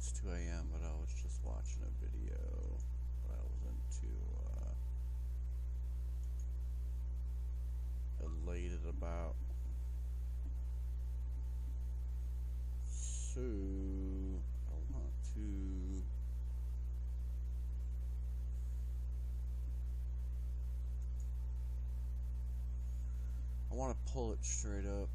it's 2 a.m., but I was just watching a video that I wasn't too elated about. So, I want to pull it straight up.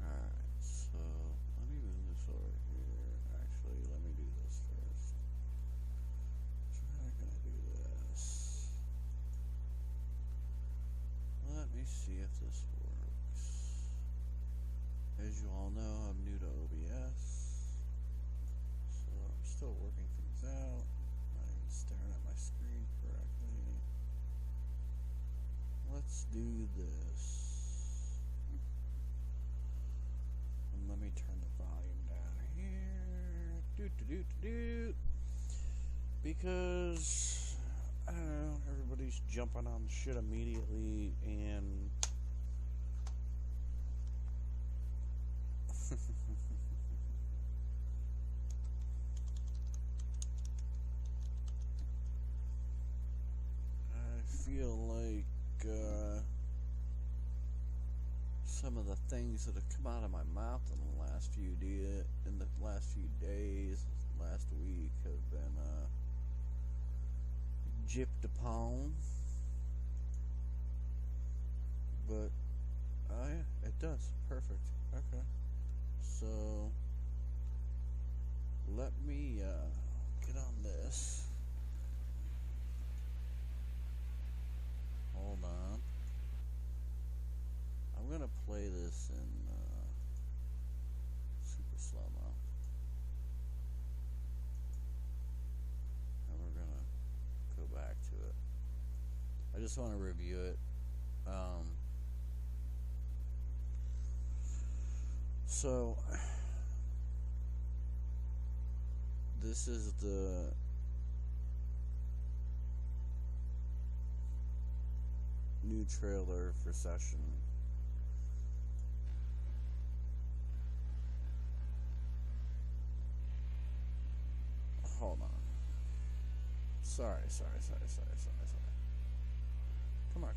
Alright, so let me move this over here. Actually, let me do this first. Try gonna do this. Let me see if this works. As you all know, I'm new to OBS, so I'm still working things out. Not even staring at my screen correctly. Let's do this. And let me turn the volume down here. Because, I don't know, everybody's jumping on shit immediately, and I feel like some of the things that have come out of my mouth in the last few days, last week, have been gypped upon. But yeah, it does. Perfect. Okay. So let me get on this. Hold on. I'm gonna play this in super slow-mo. And we're gonna go back to it. I just want to review it. So this is the new trailer for Session. Hold on. Sorry. Come on.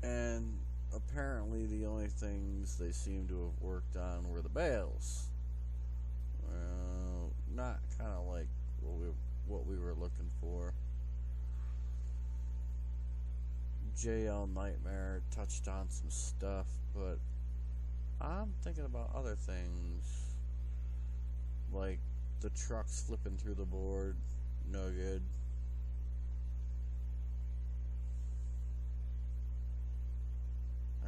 And apparently the only things they seem to have worked on were the bales. Well, not kind of like what we were looking for. JL Nightmare touched on some stuff, but I'm thinking about other things, like the trucks flipping through the board. No good.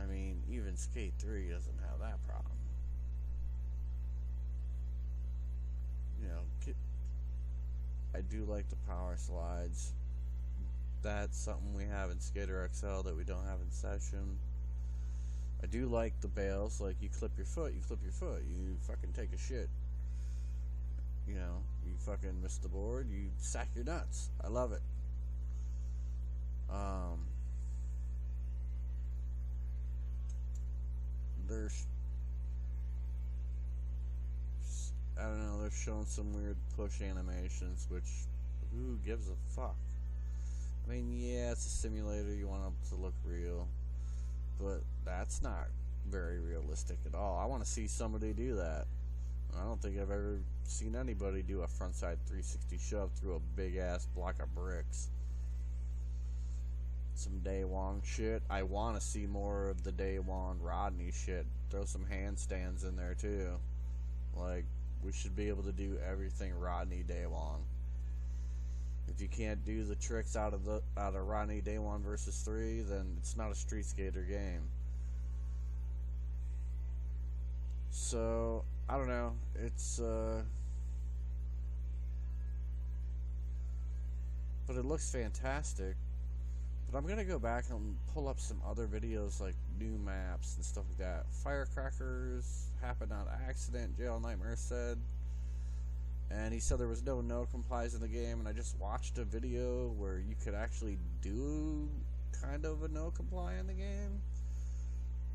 I mean, even Skate 3 doesn't have that problem. You know, I do like the power slides. That's something we have in Skater XL that we don't have in Session. I do like the bales, like you clip your foot, you fucking take a shit. You know, you fucking miss the board, you sack your nuts. I love it. There's, I don't know, they're showing some weird push animations, which, who gives a fuck? I mean, yeah, it's a simulator, you want it to look real, but that's not very realistic at all. I want to see somebody do that. I don't think I've ever seen anybody do a frontside 360 shove through a big-ass block of bricks. Some Daewon shit. I want to see more of the Daewon Rodney shit. Throw some handstands in there too. Like, we should be able to do everything Rodney Daewon. If you can't do the tricks out of Rodney Daewon versus 3, then it's not a Street Skater game. So I don't know. It's but it looks fantastic. But I'm gonna go back and pull up some other videos, like new maps and stuff like that. Firecrackers happened on accident, Jail Nightmare said. And he said there was no complies in the game, and I just watched a video where you could actually do kind of a no comply in the game.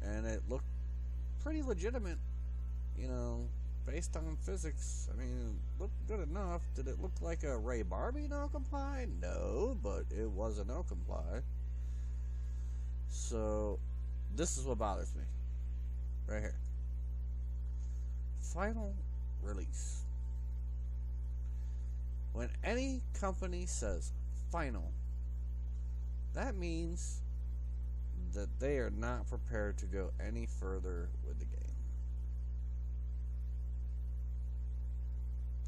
And it looked pretty legitimate, you know, based on physics. I mean, it looked good enough. Did it look like a Ray Barbie no comply? No, but it was a no comply. So, this is what bothers me. Right here. Final release. When any company says final, that means that they are not prepared to go any further with the game.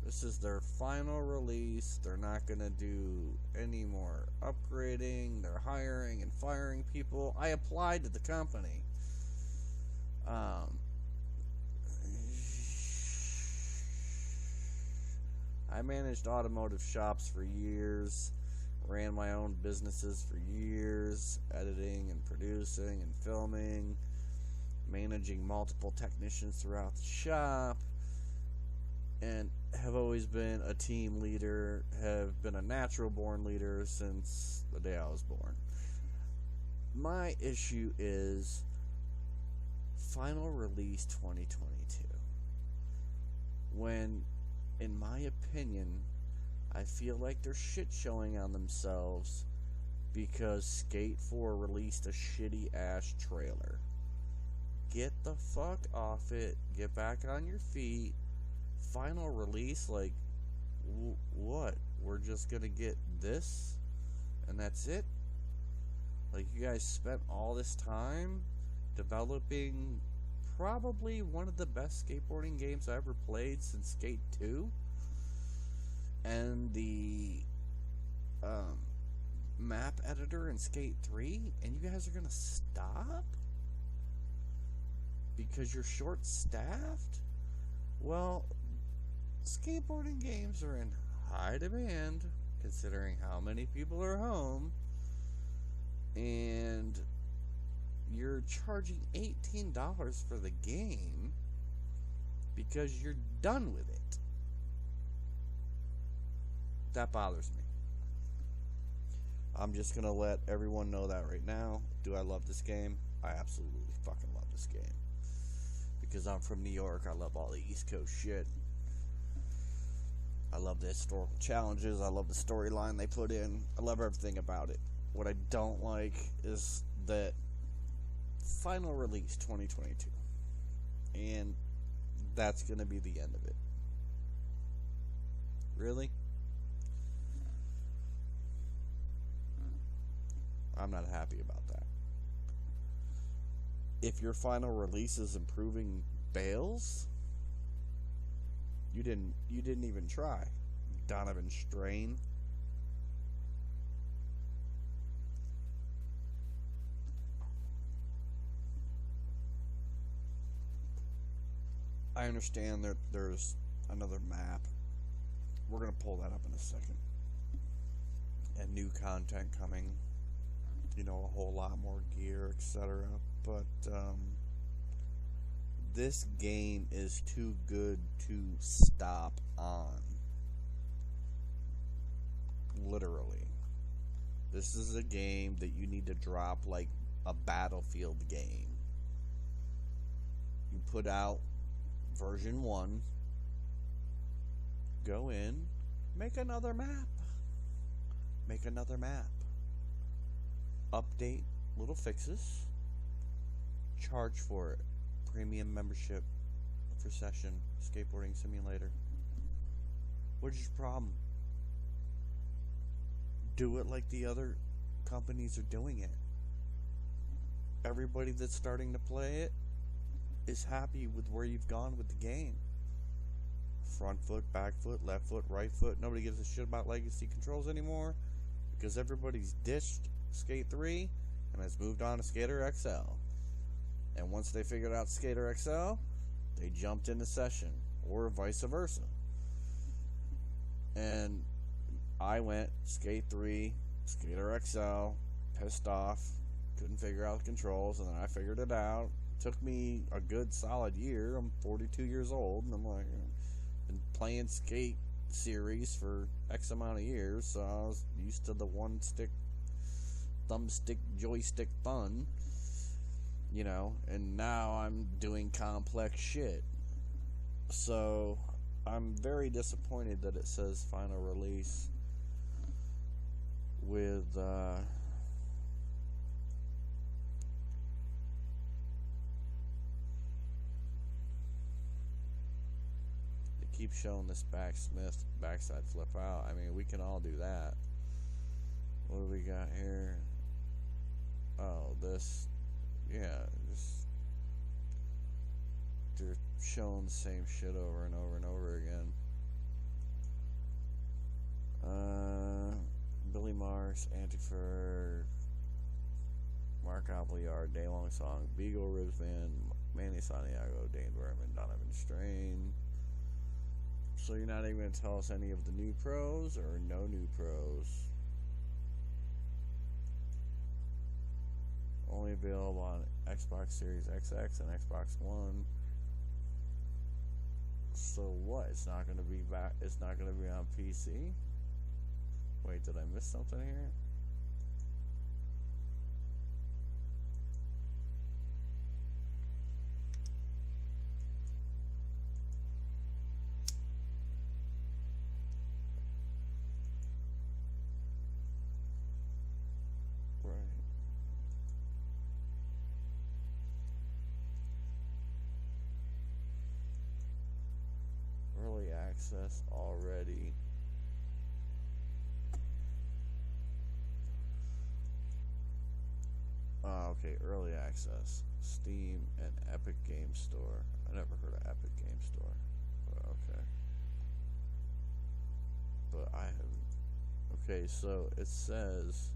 This is their final release. They're not going to do any more upgrading. They're hiring and firing people. I applied to the company. I managed automotive shops for years, ran my own businesses for years, editing and producing and filming, managing multiple technicians throughout the shop, and have always been a team leader, have been a natural born leader since the day I was born. My issue is final release 2022. When, in my opinion, I feel like they're shit showing on themselves because Skate 4 released a shitty ass trailer. Get the fuck off it. Get back on your feet. Final release, like, what? We're just gonna get this and that's it? Like, you guys spent all this time developing probably one of the best skateboarding games I ever played since Skate 2, and the map editor in Skate 3, and you guys are gonna stop because you're short-staffed? Well, skateboarding games are in high demand considering how many people are home, and you're charging $18 for the game because you're done with it. That bothers me. I'm just gonna let everyone know that right now. Do I love this game? I absolutely fucking love this game. Because I'm from New York, I love all the East Coast shit. I love the historical challenges. I love the storyline they put in. I love everything about it. What I don't like is that final release 2022. And that's going to be the end of it. Really? I'm not happy about that. If your final release is improving bales, you didn't even try. Donovan Strain. I understand that there's another map. We're going to pull that up in a second. And new content coming. You know, a whole lot more gear, etc. But this game is too good to stop on. Literally. This is a game that you need to drop like a Battlefield game. You put out version 1, go in, make another map. Make another map. Update little fixes. Charge for it. Premium membership for Session Skateboarding Simulator. What's your problem? Do it like the other companies are doing it. Everybody that's starting to play it is happy with where you've gone with the game. Front foot, back foot, left foot, right foot. Nobody gives a shit about legacy controls anymore because everybody's ditched Skate 3 and has moved on to Skater XL. And once they figured out Skater XL, they jumped into Session, or vice versa. And I went Skate 3, Skater XL, pissed off, couldn't figure out the controls, and then I figured it out. Took me a good solid year. I'm 42 years old, and I'm like, been playing skate series for X amount of years, so I was used to the one stick, thumbstick, joystick fun, you know, and now I'm doing complex shit. So I'm very disappointed that it says final release with keep showing this backside flip out. I mean, we can all do that. What do we got here? Oh, this, yeah, just they're showing the same shit over and over and over again. Billy Marks, Antifer, Mark Appleyard, Day Long Song, Beagle Ribs Band, Manny Santiago, Dane Berman, Donovan Strain. So you're not even going to tell us any of the new pros or no new pros? Only available on Xbox Series XX and Xbox One. So what? It's not going to be back. It's not going to be on PC. Wait, did I miss something here? Access already. Oh, okay, early access. Steam and Epic Game Store. I never heard of Epic Game Store, but okay. But I have. Okay, so it says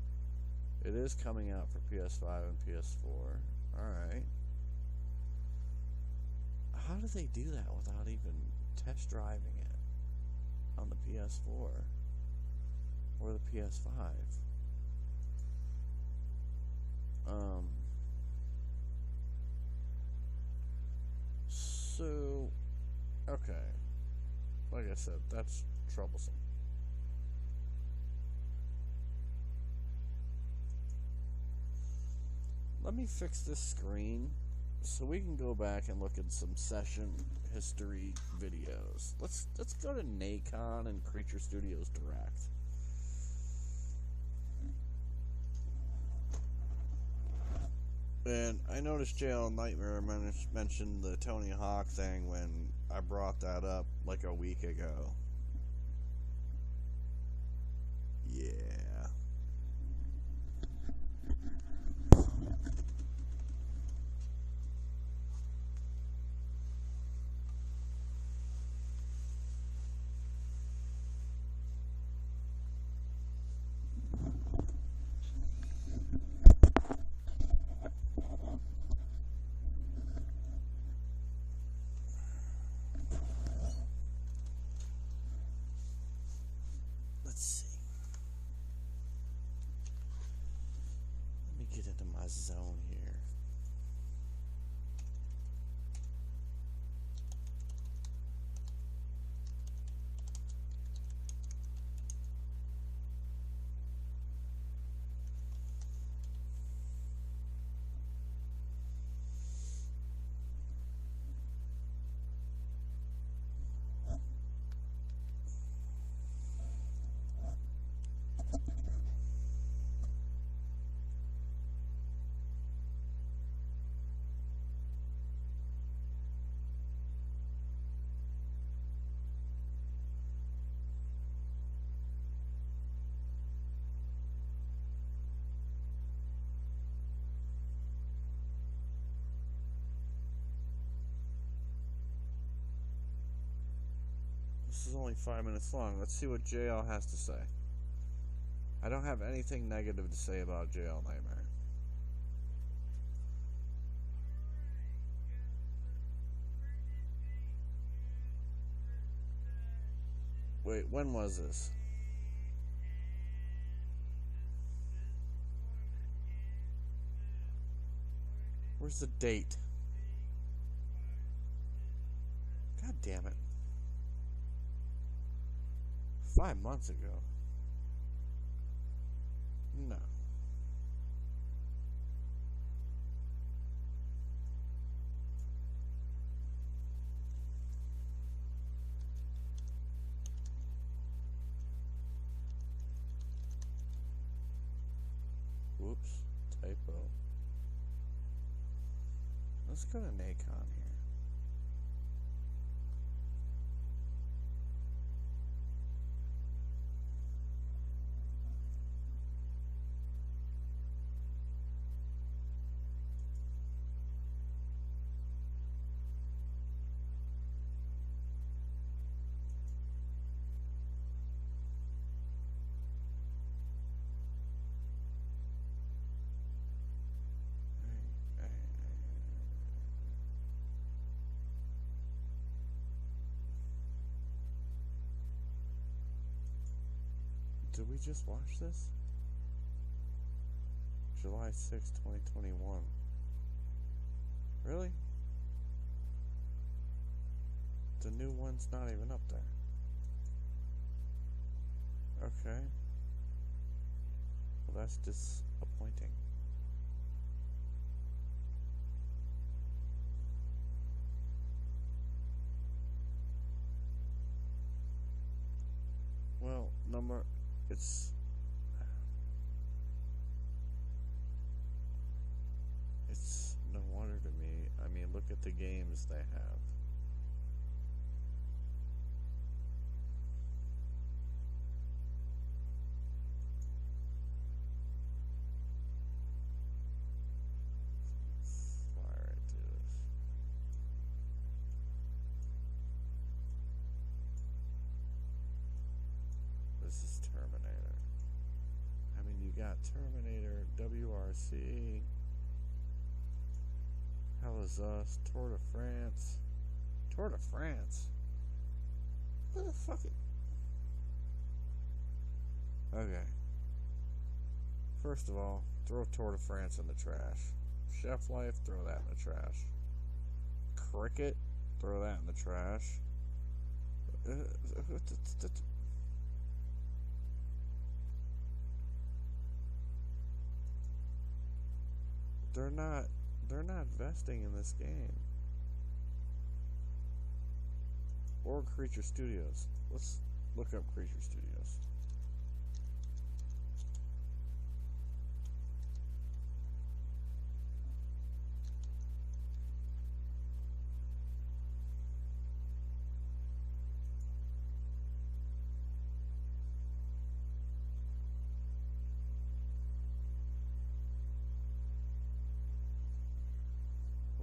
it is coming out for PS5 and PS4. Alright. How do they do that without even test driving it on the PS4 or the PS5? So, okay, like I said, that's troublesome. Let me fix this screen so we can go back and look at some session history videos. Let's go to Nacon and Creature Studios Direct. And I noticed JL Nightmare mentioned the Tony Hawk thing when I brought that up like a week ago. Yeah. Zone here. This is only 5 minutes long. Let's see what JL has to say. I don't have anything negative to say about JL Nightmare. Wait, when was this? Where's the date? God damn it. 5 months ago. No. Whoops. Typo. Let's go to Nacon here. Did we just watch this? July 6, 2021. Really? The new one's not even up there. Okay. Well, that's disappointing. Well, it's no wonder to me. I mean, look at the games they have. Fly right through this. This is Terminator. I mean, you got Terminator, WRC, Hell is Us, Tour de France. Tour de France? What the fuck? Okay. First of all, throw Tour de France in the trash. Chef Life, throw that in the trash. Cricket, throw that in the trash. They're not investing in this game. Or Creature Studios. Let's look up Creature Studios.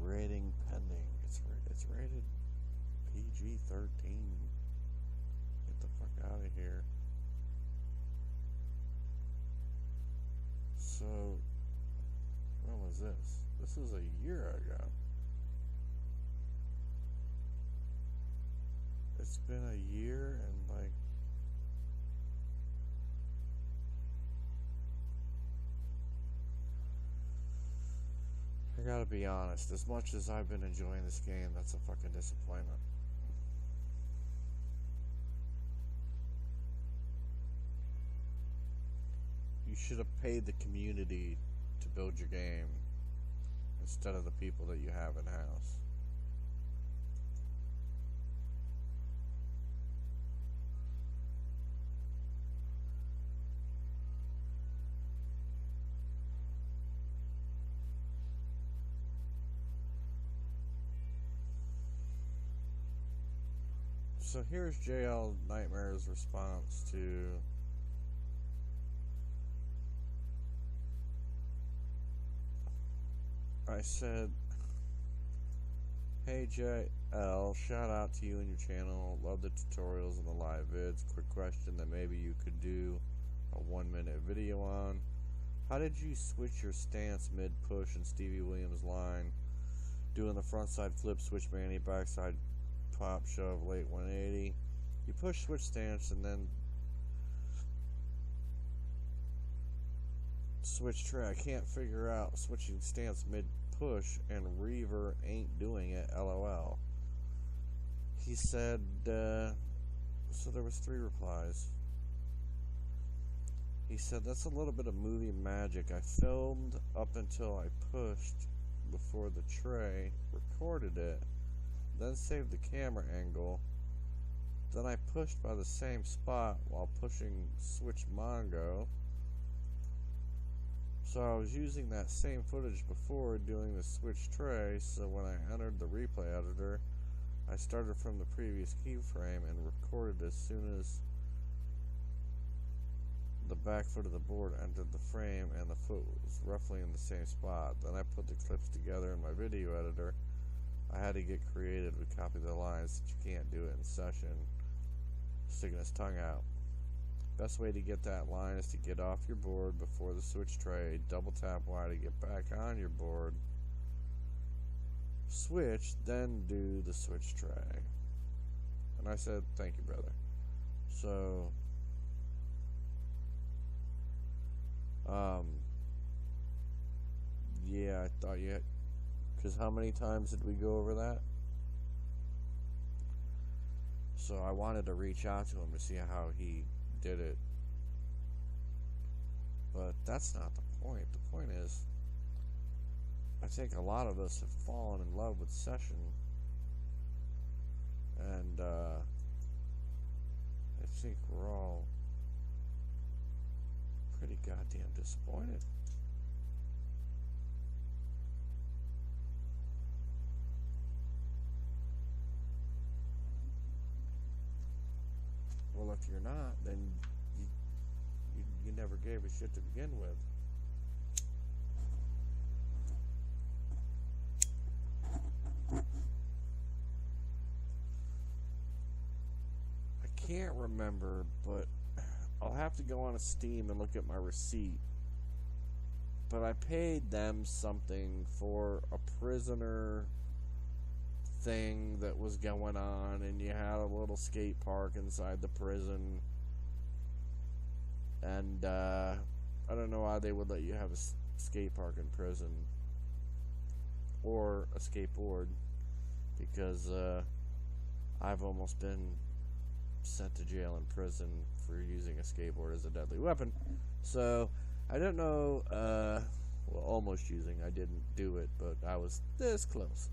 Rating pending. It's rated PG-13. Get the fuck out of here. So, when was this? This was a year ago. It's been a year and like... I gotta be honest, as much as I've been enjoying this game, that's a fucking disappointment. You should have paid the community to build your game instead of the people that you have in-house. So here's JL Nightmare's response to I said, "Hey JL, shout out to you and your channel. Love the tutorials and the live vids. Quick question that maybe you could do a 1-minute video on. How did you switch your stance mid-push in Stevie Williams' line? Doing the frontside flip, switch manny, backside pop, shove, late 180. You push switch stance and then switch track. Can't figure out switching stance mid push and Reaver ain't doing it, LOL. He said, so there was 3 replies. He said, that's a little bit of movie magic. I filmed up until I pushed before the tray, recorded it, then saved the camera angle. Then I pushed by the same spot while pushing switch Mongo. So I was using that same footage before doing the switch tray, so when I entered the replay editor, I started from the previous keyframe and recorded as soon as the back foot of the board entered the frame and the foot was roughly in the same spot. Then I put the clips together in my video editor. I had to get creative to copy the lines since you can't do it in session. Sticking his tongue out. Best way to get that line is to get off your board before the switch tray, double tap Y to get back on your board, switch, then do the switch tray. And I said, thank you, brother. So, yeah, I thought you had, because how many times did we go over that? So I wanted to reach out to him to see how he did it, but that's not the point. The point is, I think a lot of us have fallen in love with session, and I think we're all pretty goddamn disappointed. Well, if you're not, then you never gave a shit to begin with. I can't remember, but I'll have to go on Steam and look at my receipt. But I paid them something for a prisoner thing that was going on, and you had a little skate park inside the prison, and I don't know why they would let you have a skate park in prison or a skateboard, because I've almost been sent to jail and prison for using a skateboard as a deadly weapon. So I don't know, well, almost using, I didn't do it, but I was this close.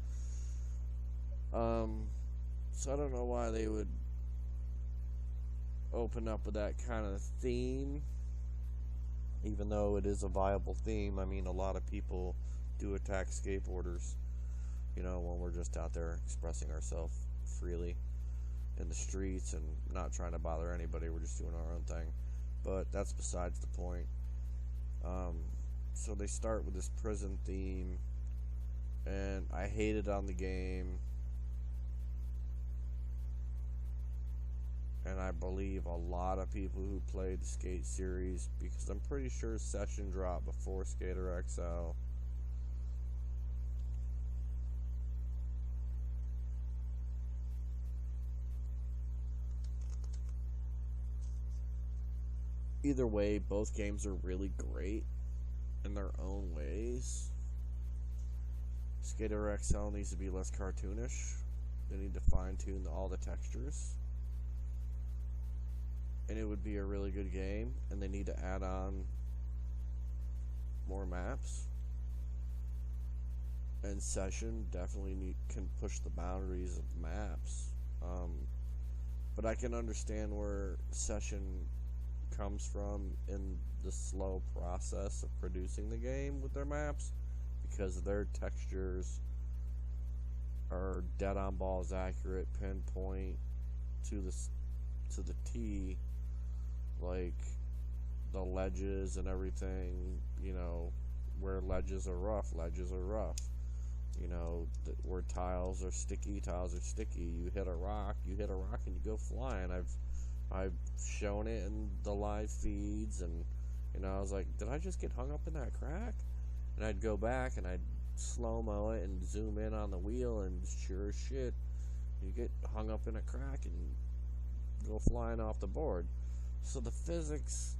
So I don't know why they would open up with that kind of theme, even though it is a viable theme. I mean, a lot of people do attack skateboarders, you know, when we're just out there expressing ourselves freely in the streets and not trying to bother anybody. We're just doing our own thing, but that's besides the point. So they start with this prison theme, and I hate it on the game. And I believe a lot of people who played the Skate series, because I'm pretty sure Session dropped before Skater XL. Either way, both games are really great in their own ways. Skater XL needs to be less cartoonish. They need to fine-tune all the textures. And it would be a really good game, and they need to add on more maps. And Session definitely can push the boundaries of maps. But I can understand where Session comes from in the slow process of producing the game with their maps, because their textures are dead on balls accurate, pinpoint to the T. Like the ledges and everything, you know, where ledges are rough. You know, where tiles are sticky. You hit a rock and you go flying. I've shown it in the live feeds, and you know, I was like, did I just get hung up in that crack? And I'd go back and I'd slow-mo it and zoom in on the wheel, and sure as shit, you get hung up in a crack and go flying off the board. So the physics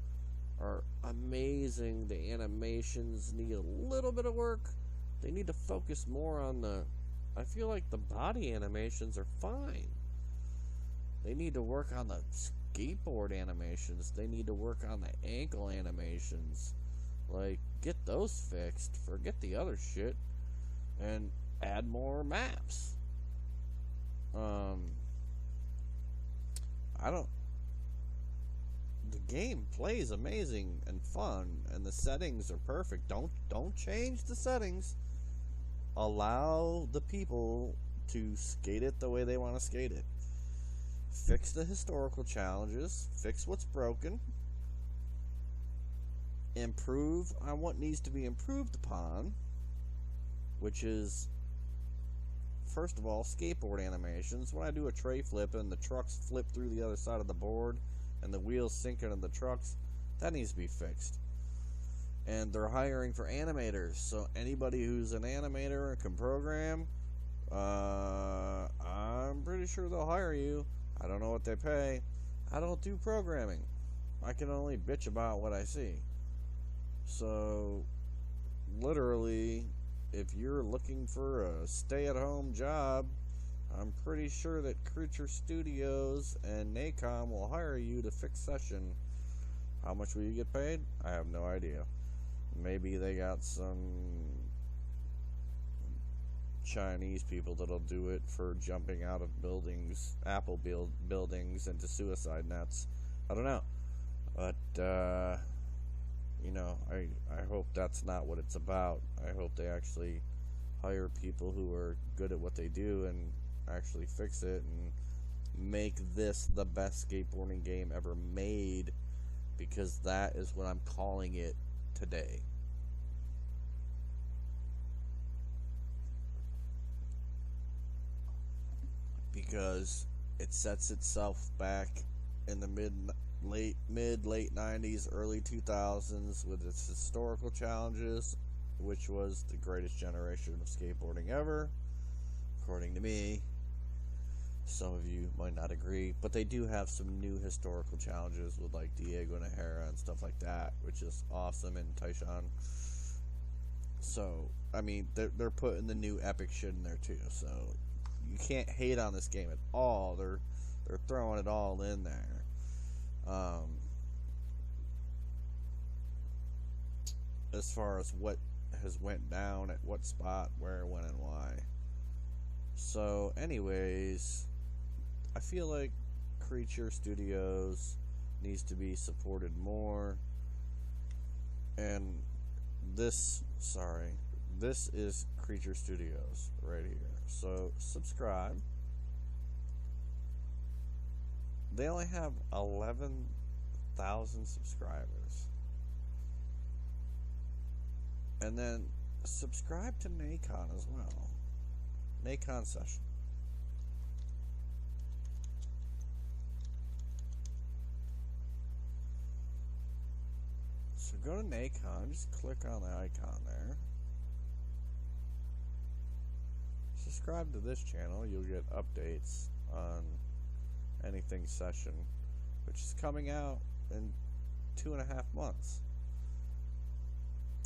are amazing. The animations need a little bit of work, They need to focus more on the... I feel like the body animations are fine. They need to work on the skateboard animations. They need to work on the ankle animations. Like, get those fixed. Forget the other shit. And add more maps. I don't... The game plays amazing and fun, and the settings are perfect. Don't change the settings. Allow the people to skate it the way they want to skate it. Fix the historical challenges. Fix what's broken. Improve on what needs to be improved upon, which is, first of all, skateboard animations. When I do a tray flip and the trucks flip through the other side of the board and the wheels sink into the trucks, that needs to be fixed. And they're hiring for animators, so anybody who's an animator and can program, I'm pretty sure they'll hire you. I don't know what they pay. I don't do programming. I can only bitch about what I see. So, literally, if you're looking for a stay-at-home job, I'm pretty sure that Creature Studios and Nacon will hire you to fix session. How much will you get paid? I have no idea. Maybe they got some Chinese people that'll do it for jumping out of buildings, Apple buildings, into suicide nets. I don't know. But, you know, I hope that's not what it's about. I hope they actually hire people who are good at what they do and actually fix it and make this the best skateboarding game ever made, because that is what I'm calling it today. Because it sets itself back in the late 90s, early 2000s with its historical challenges, which was the greatest generation of skateboarding ever, according to me. Some of you might not agree, but they do have some new historical challenges with like Diego Nahara and stuff like that, which is awesome, and Taishan. So, I mean, they're putting the new epic shit in there too, so you can't hate on this game at all. They're throwing it all in there. As far as what has went down at what spot, where, when, and why. So, anyways, I feel like Creature Studios needs to be supported more. And this is Creature Studios right here. So, subscribe. They only have 11,000 subscribers. And then subscribe to Nacon as well. Nacon Session. So go to Nacon, just click on the icon there. Subscribe to this channel, you'll get updates on anything session, which is coming out in 2.5 months.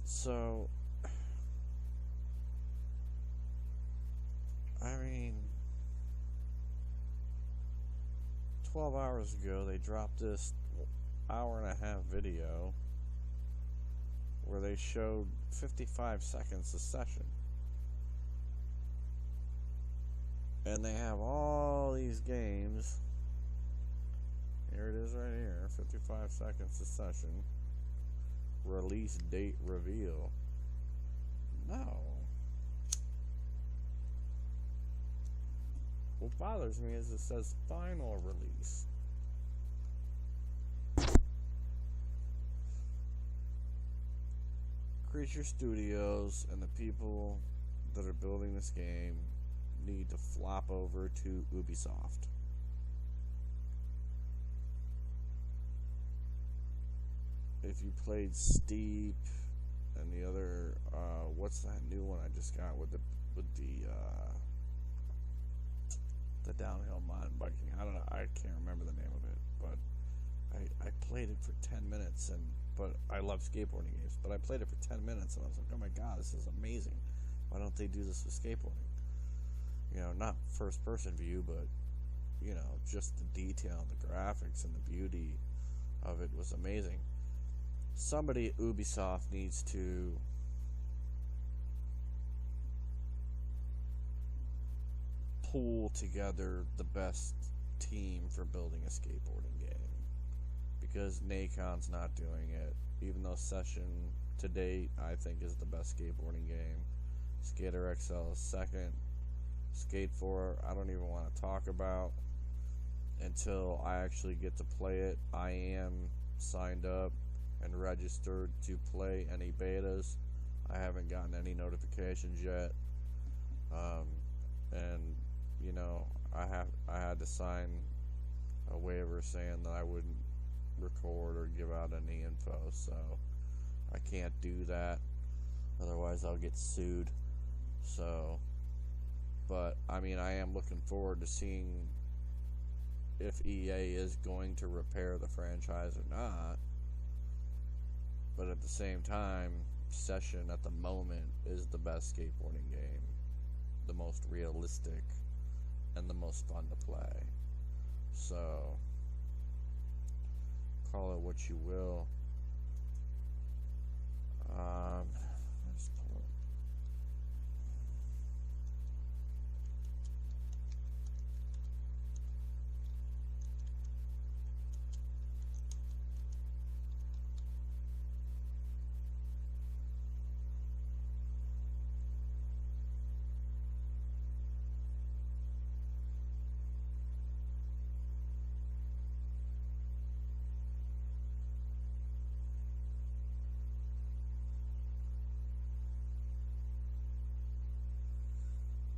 So, I mean, 12 hours ago they dropped this hour-and-a-half video where they showed 55 seconds of session. And they have all these games. Here it is right here, 55 seconds of session. Release date reveal. No. What bothers me is it says final release. Creature Studios and the people that are building this game need to flop over to Ubisoft. If you played Steep and the other, what's that new one I just got with the downhill mountain biking? I don't know. I can't remember the name of it, but I played it for 10 minutes, but I love skateboarding games. But I played it for 10 minutes, and I was like, oh my god, this is amazing. Why don't they do this with skateboarding? You know, not first person view, but you know, just the detail, the graphics, and the beauty of it was amazing. Somebody at Ubisoft needs to pull together the best team for building a skateboarding game, because Nacon's not doing it, even though Session to date I think is the best skateboarding game. Skater XL is second. Skate 4 I don't even want to talk about until I actually get to play it. I am signed up and registered to play any betas. I haven't gotten any notifications yet, and you know, I had to sign a waiver saying that I wouldn't record or give out any info, so I can't do that, otherwise I'll get sued. So, but I mean, I am looking forward to seeing if EA is going to repair the franchise or not. But at the same time, Session at the moment is the best skateboarding game, the most realistic, and the most fun to play. So, call it what you will. Let's pull it.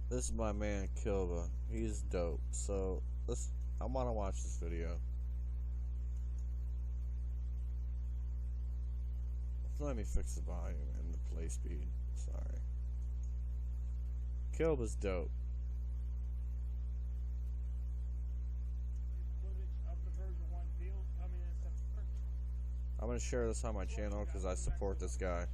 This is my man Kilva. He's dope. So I want to watch this video. Let me fix the volume and the play speed. Sorry. Kilva's dope. I'm gonna share this on my channel because I support this guy.